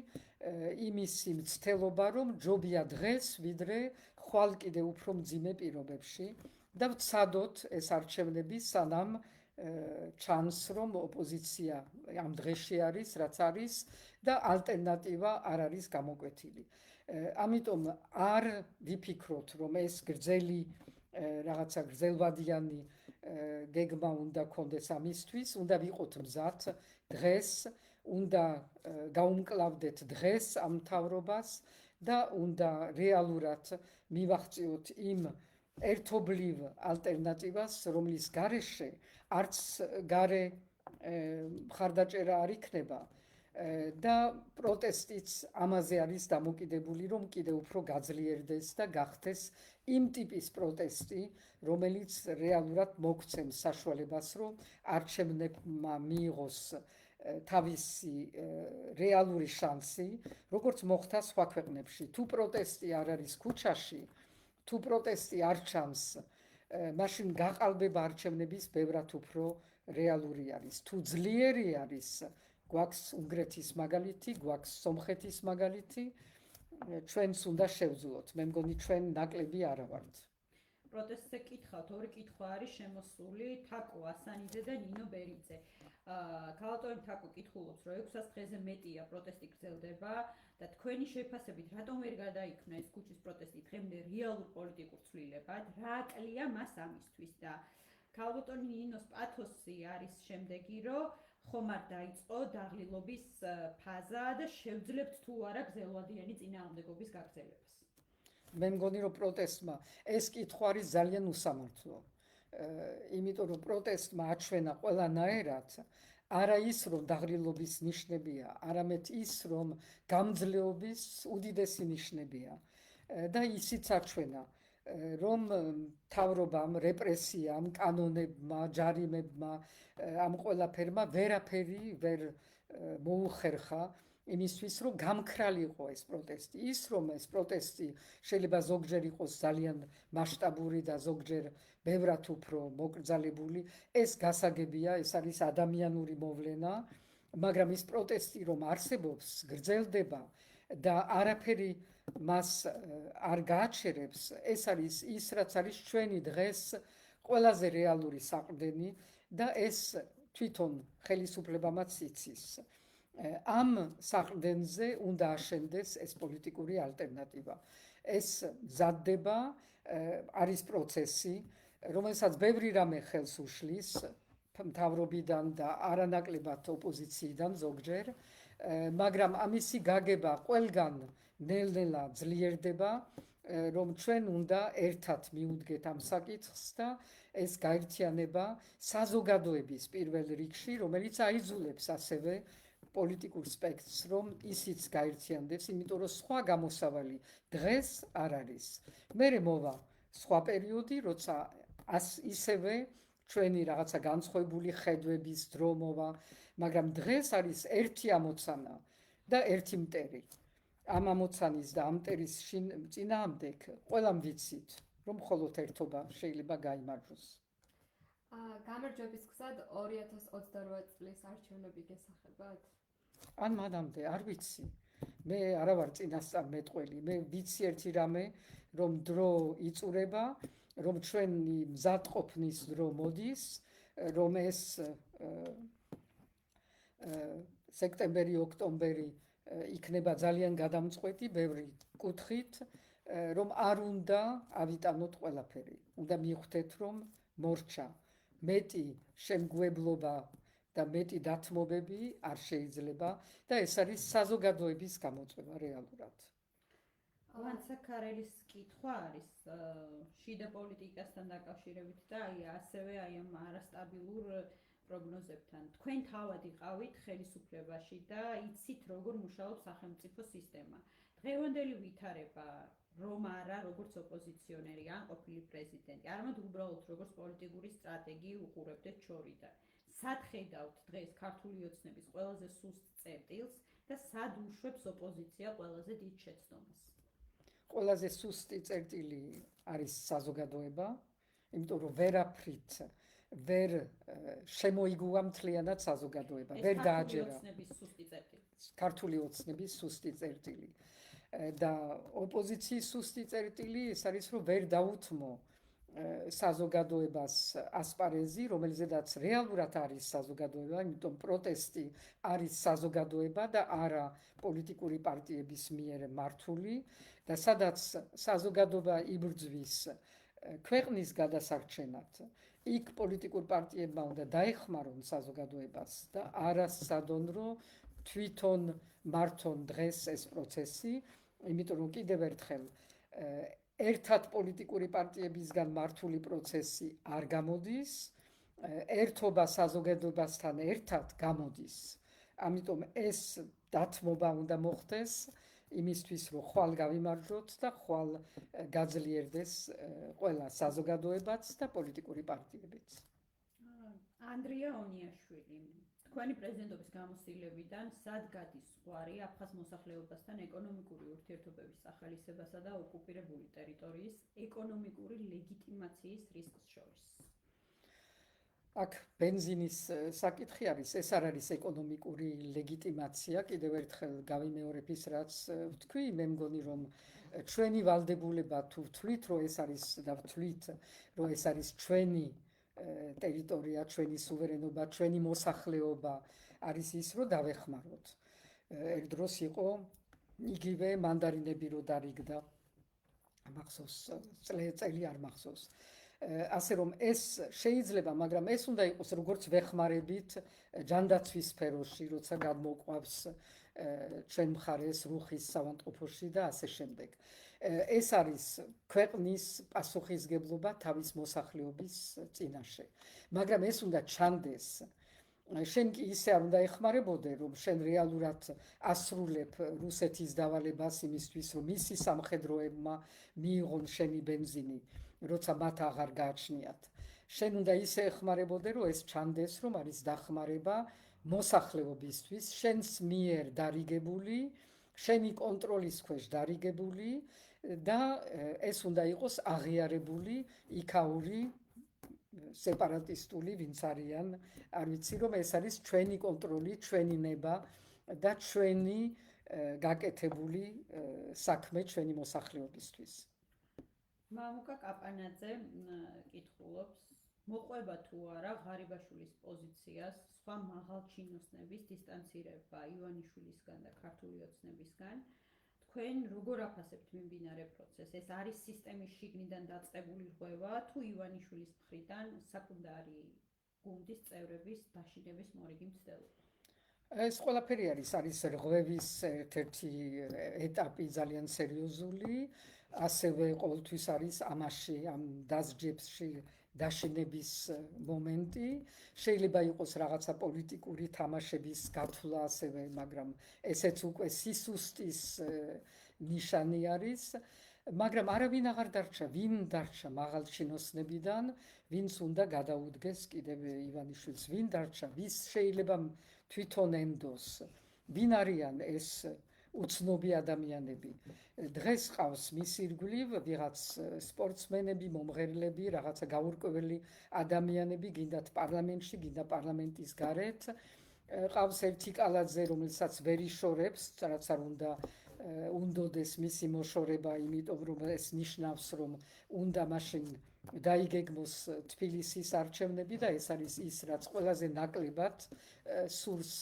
იმისი მცდელობა რომ ჯობია დღეს ვიდრე ხვალ კიდე უფრო მძიმე პირობებში და ვცადოთ ეს არჩევნები სანამ ჩანს რომ ოპოზიცია ამ დღეში არის რაც არის და ალტერნატივა არ არის გამოკვეთილი. ამიტომ არ ვიფიქროთ რომ ეს გრძელი რაღაცა გრძელვადიანი გეგმა უნდა კონდეს ამისთვის, უნდა ვიყოთ მზად დღეს, უნდა გაუმკლავდეთ დღეს ამ მთავრობას და უნდა რეალურად მივაღწიოთ იმ ერთობლივ ალტერნატივას, რომლის გარეშე არც გარე მხარდაჭერა არ იქნება და პროტესტიც ამაზე არის დამოკიდებული, რომ კიდევ უფრო გაძლიერდეს და გახდეს იმ ტიპის პროტესტი, რომელიც რეალურად მოგცემს საშუალებას, რომ არჩევნებმა მიიღოს თავისი რეალური შანსი, როგორც მოხდა სხვა ქვეყნებში. თუ პროტესტი არ არის ქუჩაში, თუ პროტესტი არ ჩანს, მაშინ გაყალბება არჩევნების ბევრად უფრო რეალური არის. თუ ძლიერი არის, გვაქვს უნგრეთის მაგალითი, გვაქვს სომხეთის მაგალითი, ჩვენს უნდა შევძლოთ. მე მგონი ჩვენ ნაკლები არა ვართ. პროტესტზე კითხავთ, ორი კითხვა არის შემოსული თაკო ასანიძე და ნინო ბერიძე. ქალატონი თაკო კითხულობს, რომ 600 დღეზე მეტია პროტესტი გრძელდება და თქვენი შეფასებით რატომ ვერ გადაიქმნა ეს ქუჩის პროტესტი დღემდე რეალურ პოლიტიკურ ცვლილებად? რა აკლია მას ამისთვის და ქალატონი ნინოს პათოსი არის შემდეგი, რომ ხომ არ დაიწყო დაღლილობის ფაზა და შევძლებთ თუ არა გრძელვადიანი წინააღმდეგობის გაგრძელებას? მე მგონი რომ პროტესტმა ეს კითხვა არის ძალიან უსამართლო. იმიტომ რომ პროტესტმა აჩვენა ყველანაირად არა ის რომ დაღლილობის ნიშნებია, არამედ ის რომ გამძლეობის უდიდესი ნიშნებია და ისიც აჩვენა რომ მთავრობამ, რეპრესიამ, კანონებმა, ჯარიმებმა, ამ ყველაფერმა ვერაფერი ვერ მოუხერხა იმისთვის რომ გამქრალიყო ეს პროტესტი. ის რომ ეს პროტესტი შეიძლება ზოგჯერ იყოს ძალიან მასშტაბური და ზოგჯერ ბევრად უფრო მოკრძალებული, ეს გასაგებია, ეს არის ადამიანური მოვლენა, მაგრამ ის პროტესტი რომ არსებობს, გრძელდება და არაფერი მას არ გააჩერებს, ეს არის ის რაც არის ჩვენი დღეს ყველაზე რეალური საყრდენი და ეს თვითონ ხელისუფლებამაც იცის. ამ საყრდენზე უნდა აშენდეს ეს პოლიტიკური ალტერნატივა. ეს მზადდება, არის პროცესი, რომელსაც ბევრი რამე ხელს უშლის მთავრობიდან და არანაკლებად ოპოზიციიდან ზოგჯერ, მაგრამ ამისი გაგება ყველგან ნელ-ნელა ძლიერდება, რომ ჩვენ უნდა ერთად მივუდგეთ ამ საკითხს და ეს გაერთიანება საზოგადოების პირველ რიგში, რომელიც აიძულებს ასევე პოლიტიკურ სპექტრს, რომ ისიც გაერთიანდეს, იმიტომ რომ სხვა გამოსავალი დღეს არ არის. მერე მოვა სხვა პერიოდი, როცა ისევე ჩვენი რაღაცა განსხვავებული ხედვების დრო მოვა, მაგრამ დღეს არის ერთი ამოცანა და ერთი მტერი. ამ ამოცანის და ამ მტერის წინააღმდეგ ყველამ ვიცით, რომ მხოლოდ ერთობა შეიძლება გაიმარჯვოს. გამარჯვების გზად 2028 წლის არჩევნები გესახებათ? ან მანამდე არ ვიცი. მე არა ვარ წინასწარმეტყველი, მე ვიცი ერთი რამე, რომ დრო იწურება, რომ ჩვენი მზადყოფნის დრო მოდის, რომ ეს სექტემბერი, ოქტომბერი იქნება ძალიან გადამწყვეტი ბევრი კუთხით, რომ არ უნდა ავიტანოთ ყველაფერი. უნდა მივხვდეთ, რომ მორჩა მეტი შემგუებლობა და მეტი დათმობები არ შეიძლება და ეს არის საზოგადოების გამოწვევა რეალურად. ვანცაკარელის კითხვა არის შიდა პოლიტიკასთან დაკავშირებით და ასევე ამ არასტაბილურ პროგნოზებთან. თქვენ თავად იყავით ხელისუფლებაში და იცით როგორ მუშაობს სახელმწიფო სისტემა. დღევანდელი ვითარება რომ არა როგორც ოპოზიციონერი ან ყოფილი პრეზიდენტი, არამედ უბრალოდ როგორც პოლიტიკური სტრატეგია უყურებდეთ შორიდან. სად ხედავთ დღეს ქართული ოცნების ყველაზე სუსტ წერტილს და სად უშვებს ოპოზიცია ყველაზე დიდ შეცდომას? ყველაზე სუსტი წერტილი არის საზოგადოება, იმიტომ რომ ვერაფრით ვერ შემოიგუა მთლიანად საზოგადოება, ვერ დააჯერა ქართული ოცნების სუსტი წერტილი. და ოპოზიციის სუსტი წერტილი ის არის, რომ ვერ დაუთმო საზოგადოებას ასპარეზი, რომელზედაც რეალურად არის საზოგადოება, იმიტომ პროტესტი არის საზოგადოება და არა პოლიტიკური პარტიების მიერ მართული და სადაც საზოგადოება იბრძვის ქვეყნის გადასარჩენად, იქ პოლიტიკურ პარტიებმა უნდა დაეხმარონ საზოგადოებას და არა სადონრო თვითონ მართონ დღეს ეს პროცესი, იმიტომ რომ კიდევ ერთხელ ერთად პოლიტიკური პარტიებისგან მართული პროცესი არ გამოდის, ერთობა საზოგადოებასთან ერთად გამოდის. ამიტომ ეს დათმობა უნდა მოხდეს იმისთვის, რომ ხვალ გავიმარჯვოთ და ხვალ გაძლიერდეს ყველა საზოგადოებაც და პოლიტიკური პარტიებიც. ანდრია ონიაშვილი, თქვენი პრეზიდენტობის გამოცდილებიდან სად გადის ზღვარი აფხაზ მოსახლეობასთან ეკონომიკური ურთიერთობების სახალისებასა და ოკუპირებული ტერიტორიის ეკონომიკური ლეგიტიმაციის რისკს შორის? აქ ბენზინის საკითხი არის, ეს არ არის ეკონომიკური ლეგიტიმაცია, კიდევ ერთხელ გავიმეორებ ის, რაც ვთქვი, მე მგონი, რომ ჩვენი ვალდებულება თუ ვთვლით, რომ ეს არის და ვთვლით, რომ ეს არის ჩვენი ტერიტორია, ჩვენი სუვერენობა, ჩვენი მოსახლეობა, არის ის, რომ დავეხმაროთ. ერთ დროს იყო იგივე მანდარინები რო დარიგდა, მახსოვს, წელი არ მახსოვს. ასე რომ ეს შეიძლება, მაგრამ ეს უნდა იყოს როგორც ვეხმარებით ჯანდაცვის სფეროში, როცა გადმოყვავს ჩვენ მხარეს რუხის საავადმყოფოში და ასე შემდეგ. ეს არის ქვეყნის პასუხისგებლობა თავის მოსახლეობის წინაშე. მაგრამ ეს უნდა ჩანდეს. შენ კი ისე არ უნდა ეხმარებოდე, რომ შენ რეალურად ასრულებ რუსეთის დავალებას იმისთვის, რომ მისი სამხედროებმა მიიღონ შენი ბენზინი, როცა მათ აღარ გააჩნიათ. შენ უნდა ისე ეხმარებოდე, რომ ეს ჩანდეს, რომ არის დახმარება მოსახლეობისთვის, შენს მიერ დარიგებული, შენი კონტროლის ქვეშ დარიგებული და ეს უნდა იყოს აღიარებული იქაური სეპარატისტული ვინც არიან, არ ვიცი რომ ეს არის ჩვენი კონტროლი, ჩვენი ნება და ჩვენი გაკეთებული საქმე ჩვენი მოსახლეობისთვის. მამუკა კაპანაძე კითხულობს, მოყვება თუ არა ღარიბაშვილის პოზიციას სხვა მაღალჩინოსნების დისტანცირება ივანიშვილისგან და ქართული ოცნებისგან. თქვენ როგორ აფასებთ მიმდინარე პროცესს? ეს არის სისტემის შიგნიდან დაწყებული რღვევა თუ ივანიშვილის მხრიდან საკუთარი გუნდის წევრების დაშინების მორიგი მცდელობა? ეს ყველაფერი არის რღვევის ერთ-ერთი ეტაპი ძალიან სერიოზული, ასევე ყოველთვის არის ამაში ამ დასჯებში დაშინების მომენტი. შეიძლება იყოს რაღაცა პოლიტიკური თამაშების გათვლა ასევე, მაგრამ ესეც უკვე სისუსტის ნიშანი არის. მაგრამ არავინ აღარ დარჩა, ვინ დარჩა მაღალჩინოსნებიდან, ვინც უნდა გადაუდგეს კიდევ ივანიშვილს, ვინ დარჩა, ვის შეიძლება თვითონ ენდოს, ვინ არიან ეს უცნობი ადამიანები. დღეს ყავს მის ირგვლივ ვიღაც სპორტსმენები, მომღერლები, რაღაცა გაურკვეველი ადამიანები, გინდათ პარლამენტში, გინდა პარლამენტის გარეთ. ყავს ერთი კალაძე, რომელსაც ვერ იშორებს, რაც არ უნდა უნდოდეს მისი მოშორება, იმიტომ რომ ეს ნიშნავს, რომ უნდა მაშინ დაიგეგმოს თბილისის არჩევნები და ეს არის ის, რაც ყველაზე ნაკლებად სურს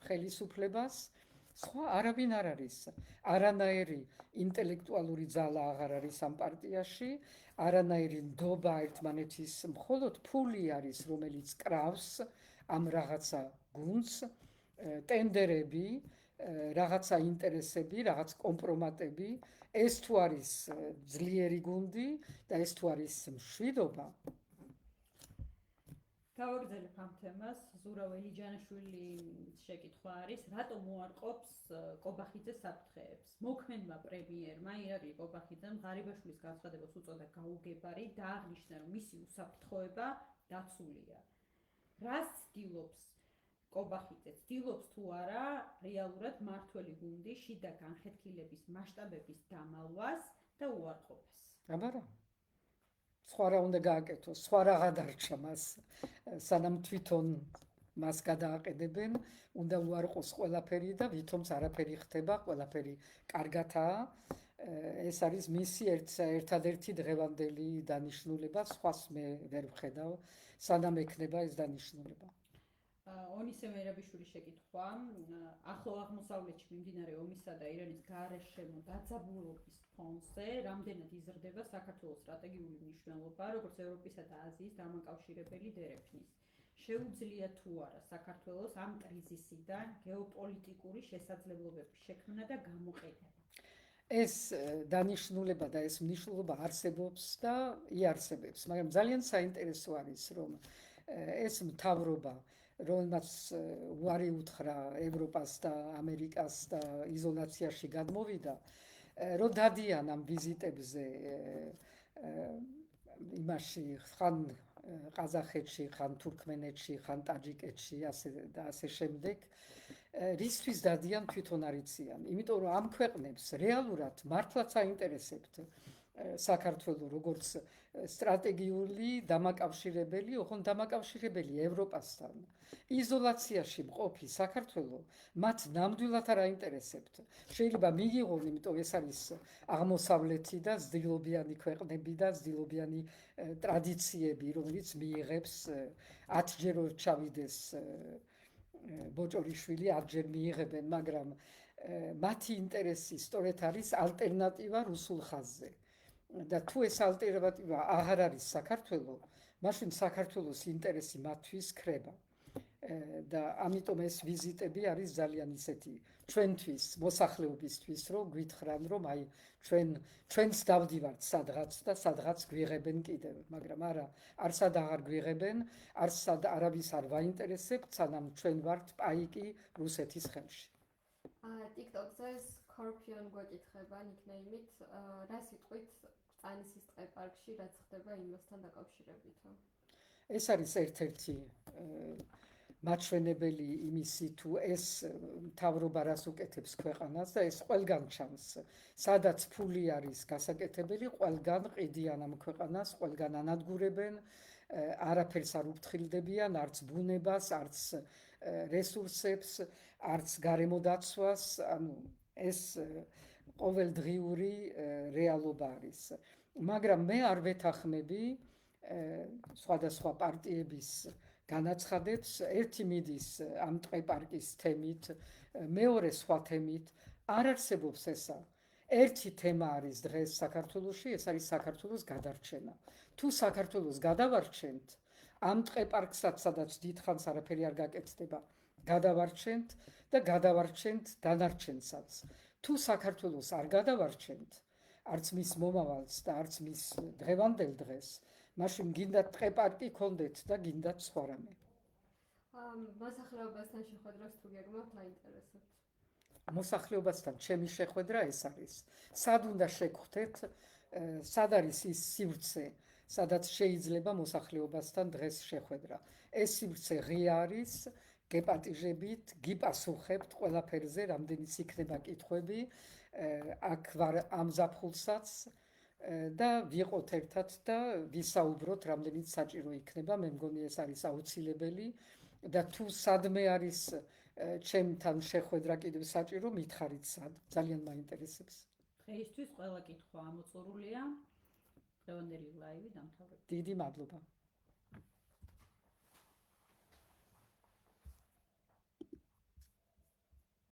ხელისუფლებას. სხვა არავინ არ არის. არანაირი ინტელექტუალური ძალა აღარ არის ამ პარტიაში, არანაირი ნდობა ერთმანეთის, მხოლოდ ფული არის, რომელიც კრავს ამ რაღაცა გუნდს, ტენდერები, რაღაცა ინტერესები, რაღაც კომპრომატები. ეს თუ არის ძლიერი გუნდი და ეს თუ არის მშვიდობა. გავაგრძელებ ამ თემას. ზურავ ელიჯანაშვილი შეკითხვა არის, რატომ უარყოფს კობახიძეს საფრთხეებს? მოქმედმა პრემიერმა ირაკლი კობახიძემ ღარიბაშვილის განცხადებას უწოდა გაუგებარი და აღნიშნა, რომ მისი უსაფრთხოება დაცულია. რას ცდილობს კობახიძე? ცდილობს თუ არა რეალურად მართველი გუნდი შიდა განხეთქილების მასშტაბების დამალვას და უარყოფას? აბარა. სხვა რა უნდა გააკეთოს, სხვა რაღა დარჩა მას, სანამ თვითონ მას გადააყენებენ, უნდა უარყოს ყველაფერი და ვითომც არაფერი ხდება, ყველაფერი კარგათაა. ეს არის მისი ერთადერთი დღევანდელი დანიშნულება, სხვას მე ვერ ვხედავ, სანამ ექნება ეს დანიშნულება. ონისე მერაბიშვილის შეკითხვა, ახლო აღმოსავლეთში მიმდინარე ომისა და ირანის გარშემო დაძაბულობის ფონზე რამდენად იზრდება საქართველოს სტრატეგიული მნიშვნელობა, როგორც ევროპისა და აზიის დამაკავშირებელი დერეფნის. შეუძლია თუ არა საქართველოს ამ კრიზისიდან გეოპოლიტიკური შესაძლებლობების შექმნა და გამოყენება? ეს დანიშნულება და ეს მნიშვნელობა არსებობს და იარსებებს, მაგრამ ძალიან საინტერესო არის, რომ ეს მთავრობა, რომელმაც უარი უთხრა ევროპას და ამერიკას და იზოლაციაში გადმოვიდა, რომ დადიან ამ ვიზიტებზე იმაში ხან ყაზახეთში, ხან თურქმენეთში, ხან ტაჯიკეთში და ასე შემდეგ, რისთვის დადიან თვითონ არ იციან, იმიტომ რომ ამ ქვეყნებს რეალურად მართლაც აინტერესებთ საქართველო როგორც სტრატეგიული დამაკავშირებელი, ოღონდ დამაკავშირებელი ევროპასთან. იზოლაციაში მყოფი საქართველო მათ ნამდვილად არ აინტერესებთ. შეიძლება მიიღონ, იმიტომ ეს არის აღმოსავლეთი და ზდილობიანი ქვეყნები და ზდილობიანი ტრადიციები, რომელიც მიიღებს 10-ჯერ ვერ ჩავიდეს ბოჭორიშვილი, 10-ჯერ მიიღებენ, მაგრამ მათი ინტერესი სწორედ არის ალტერნატივა რუსულ ხაზზე. და თუ ეს ალტერნატივა აღარ არის საქართველო, მაშინ საქართველოს ინტერესი მათთვის ქრება. და ამიტომ ეს ვიზიტები არის ძალიან ისეთი ჩვენთვის, მოსახლეობისთვის, რომ გვითხრან, რომ აი ჩვენს დავდივართ სადღაც და სადღაც გვიღებენ კიდევ, მაგრამ არა, არსად აღარ გვიღებენ, არსად არავის არ ვაინტერესებთ, სანამ ჩვენ ვართ პაიკი რუსეთის ხელში. TikTok-ზე Scorpion გვეკითხება ნიკნეიმით, რა სიტყვით წანისის ტყე პარკში რაც ხდება იმასთან დაკავშირებით? ეს არის ერთ-ერთი მაჩვენებელი იმისი, თუ ეს მთავრობა რას უკეთებს ქვეყანას და ეს ყველგან ჩანს. სადაც ფული არის გასაკეთებელი, ყველგან ყიდიან ამ ქვეყანას, ყველგან ანადგურებენ, არაფერს არ უფრთხილდებიან, არც ბუნებას, არც რესურსებს, არც გარემოდაცვას, ანუ ეს ყოველდღიური რეალობა არის. მაგრამ მე არ ვეთანხმები სხვადასხვა პარტიების განაცხადებს, ერთი მიდის ამ ტყე-პარკის თემით, მეორე სხვა თემით, არ არსებობს ესა. ერთი თემა არის დღეს საქართველოში, ეს არის საქართველოს გადარჩენა. თუ საქართველოს გადავარჩენთ, ამ ტყე-პარკსაც, სადაც დიდხანს არაფერი არ გაკეთდება, გადავარჩენთ და გადავარჩენთ დანარჩენსაც. თუ საქართველოს არ გადავარჩენთ, არც მის მომავალს და არც მის დღევანდელ დღეს, მაშინ გინდათ ტყეპარკი გქონდეთ და გინდათ სხვა რამე. მოსახლეობასთან შეხვედრას თუ გეგმავთ აინტერესებთ? მოსახლეობასთან ჩემი შეხვედრა ეს არის. სად უნდა შეგხვდეთ, სად არის ის სივრცე, სადაც შეიძლება მოსახლეობასთან დღეს შეხვედრა. ეს სივრცე ღია არის, გეპატიჟებით, გიპასუხებთ ყველაფერზე, რამდენიც იქნება კითხვები, აქ ვარ ამ ზაფხულსაც და ვიყოთ ერთად და ვისაუბროთ, რამდენიც საჭირო იქნება, მე მგონი ეს არის აუცილებელი და თუ სადმე არის ჩემთან შეხვედრა კიდევ საჭირო, მითხარით სად, ძალიან მაინტერესებს. დღეისთვის ყველა კითხვა ამოწურულია. დღევანდელი ლაივი დამთავრდა. დიდი მადლობა.